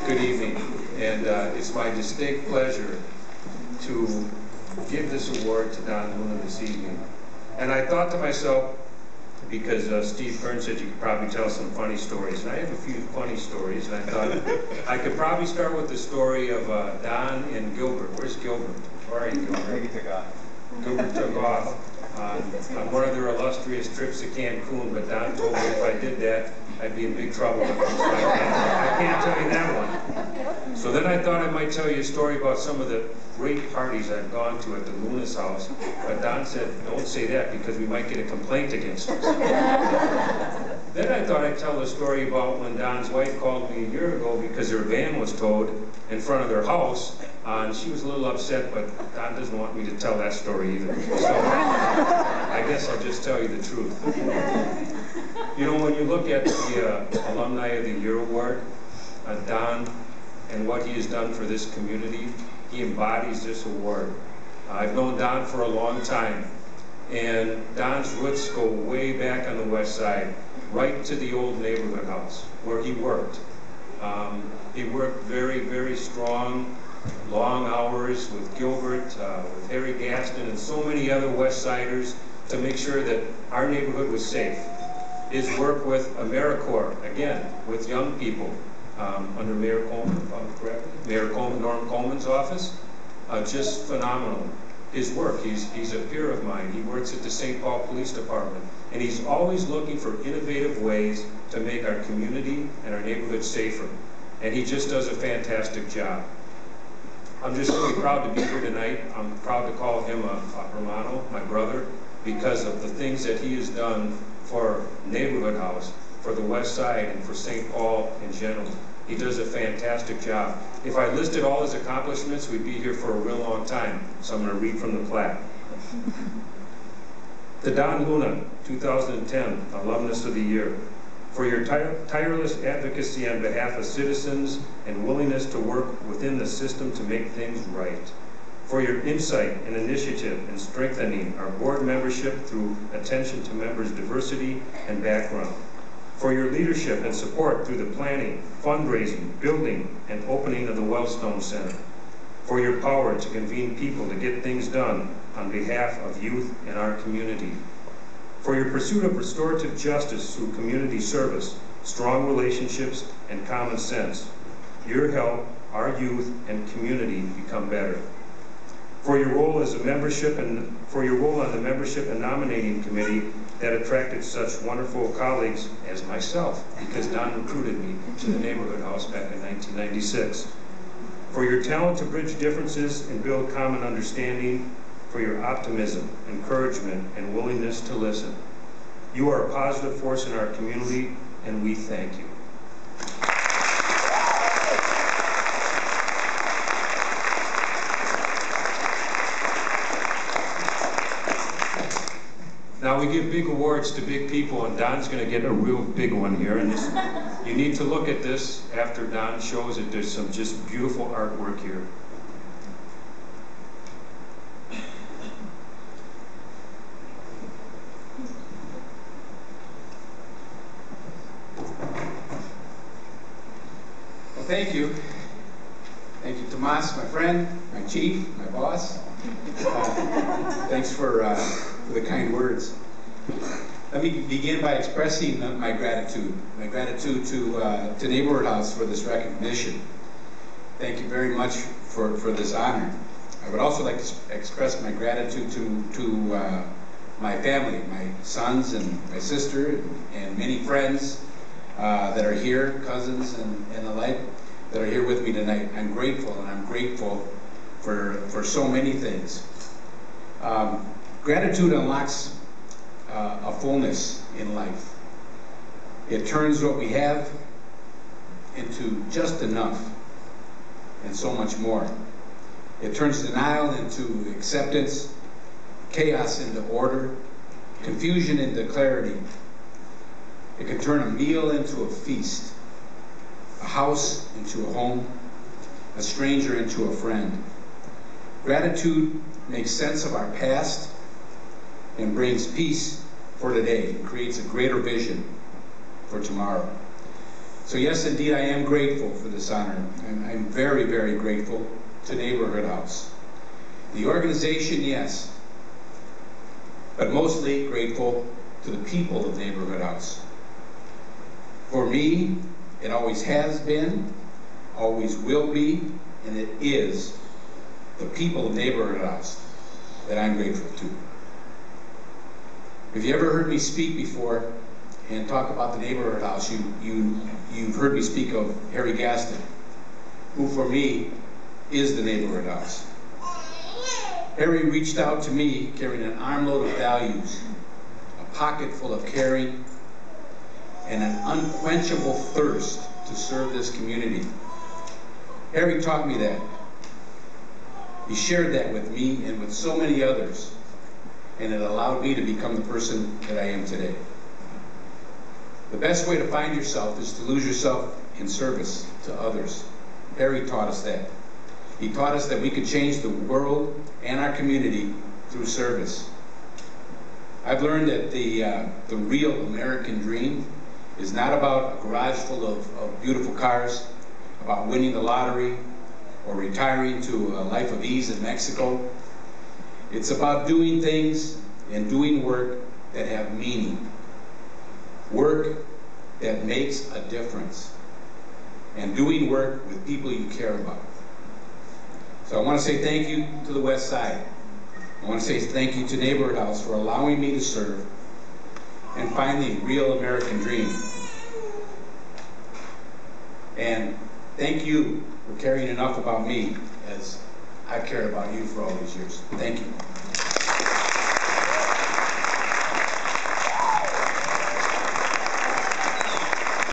Good evening, and it's my distinct pleasure to give this award to Don Luna this evening. And I thought to myself, because Steve Kern said you could probably tell some funny stories, and I have a few funny stories, and I thought I could probably start with the story of Don and Gilbert. Where's Gilbert? Where are you, Gilbert? I think he took off. Gilbert took off on one of their illustrious trips to Cancun, but Don told me if I did that, I'd be in big trouble with him, so I can't tell you that one. So then I thought I might tell you a story about some of the great parties I've gone to at the Luna's house, but Don said, don't say that because we might get a complaint against us. Then I thought I'd tell a story about when Don's wife called me a year ago because her van was towed in front of their house, and she was a little upset, but Don doesn't want me to tell that story either. So I guess I'll just tell you the truth. You know, when you look at the Alumni of the Year Award, Don and what he has done for this community, he embodies this award. I've known Don for a long time, and Don's roots go way back on the west side, right to the old neighborhood house where he worked. He worked very, very strong, long hours with Gilbert, with Harry Gaston, and so many other West Siders to make sure that our neighborhood was safe. His work with AmeriCorps, again, with young people, under Mayor Coleman, if I'm correct, Mayor Coleman, Norm Coleman's office, just phenomenal. His work, he's a peer of mine. He works at the St. Paul Police Department, and he's always looking for innovative ways to make our community and our neighborhood safer. And he just does a fantastic job. I'm just really proud to be here tonight. I'm proud to call him a hermano, my brother, because of the things that he has done for Neighborhood House, for the West Side, and for St. Paul in general. He does a fantastic job. If I listed all his accomplishments, we'd be here for a real long time, so I'm going to read from the plaque. To Don Luna, 2010, Alumnus of the Year, for your tireless advocacy on behalf of citizens and willingness to work within the system to make things right. For your insight and initiative in strengthening our board membership through attention to members' diversity and background. For your leadership and support through the planning, fundraising, building, and opening of the Wellstone Center. For your power to convene people to get things done on behalf of youth in our community. For your pursuit of restorative justice through community service, strong relationships, and common sense. Your help, our youth and community become better. For your role as a membership and for your role on the membership and nominating committee that attracted such wonderful colleagues as myself, because Don recruited me to the Neighborhood House back in 1996. For your talent to bridge differences and build common understanding, for your optimism, encouragement, and willingness to listen. You are a positive force in our community, and we thank you. Now we give big awards to big people, and Don's going to get a real big one here. And this, you need to look at this after Don shows it. There's some just beautiful artwork here. Well, thank you. Thank you, Tomas, my friend, my chief, my boss. Thanks for the kind words. Let me begin by expressing my gratitude to Neighborhood House for this recognition. Thank you very much for this honor. I would also like to express my gratitude to my family, my sons and my sister, and many friends that are here, cousins and the like, that are here with me tonight. I'm grateful, and I'm grateful for so many things. Gratitude unlocks a fullness in life. It turns what we have into just enough and so much more. It turns denial into acceptance, chaos into order, confusion into clarity. It can turn a meal into a feast, a house into a home, a stranger into a friend. Gratitude makes sense of our past and brings peace for today and creates a greater vision for tomorrow. So yes, indeed, I am grateful for this honor. I'm very, very grateful to Neighborhood House. The organization, yes, but mostly grateful to the people of Neighborhood House. For me, it always has been, always will be, and it is the people of Neighborhood House that I'm grateful to. If you ever heard me speak before and talk about the Neighborhood House, you've heard me speak of Harry Gaston, who for me is the Neighborhood House. Harry reached out to me carrying an armload of values, a pocket full of caring, and an unquenchable thirst to serve this community. Harry taught me that. He shared that with me and with so many others, and it allowed me to become the person that I am today. The best way to find yourself is to lose yourself in service to others. Harry taught us that. He taught us that we could change the world and our community through service. I've learned that the real American dream is not about a garage full of beautiful cars, about winning the lottery, or retiring to a life of ease in Mexico. It's about doing things and doing work that have meaning. Work that makes a difference. And doing work with people you care about. So I want to say thank you to the West Side. I want to say thank you to Neighborhood House for allowing me to serve and find the real American dream. And thank you for caring enough about me as I've cared about you for all these years. Thank you.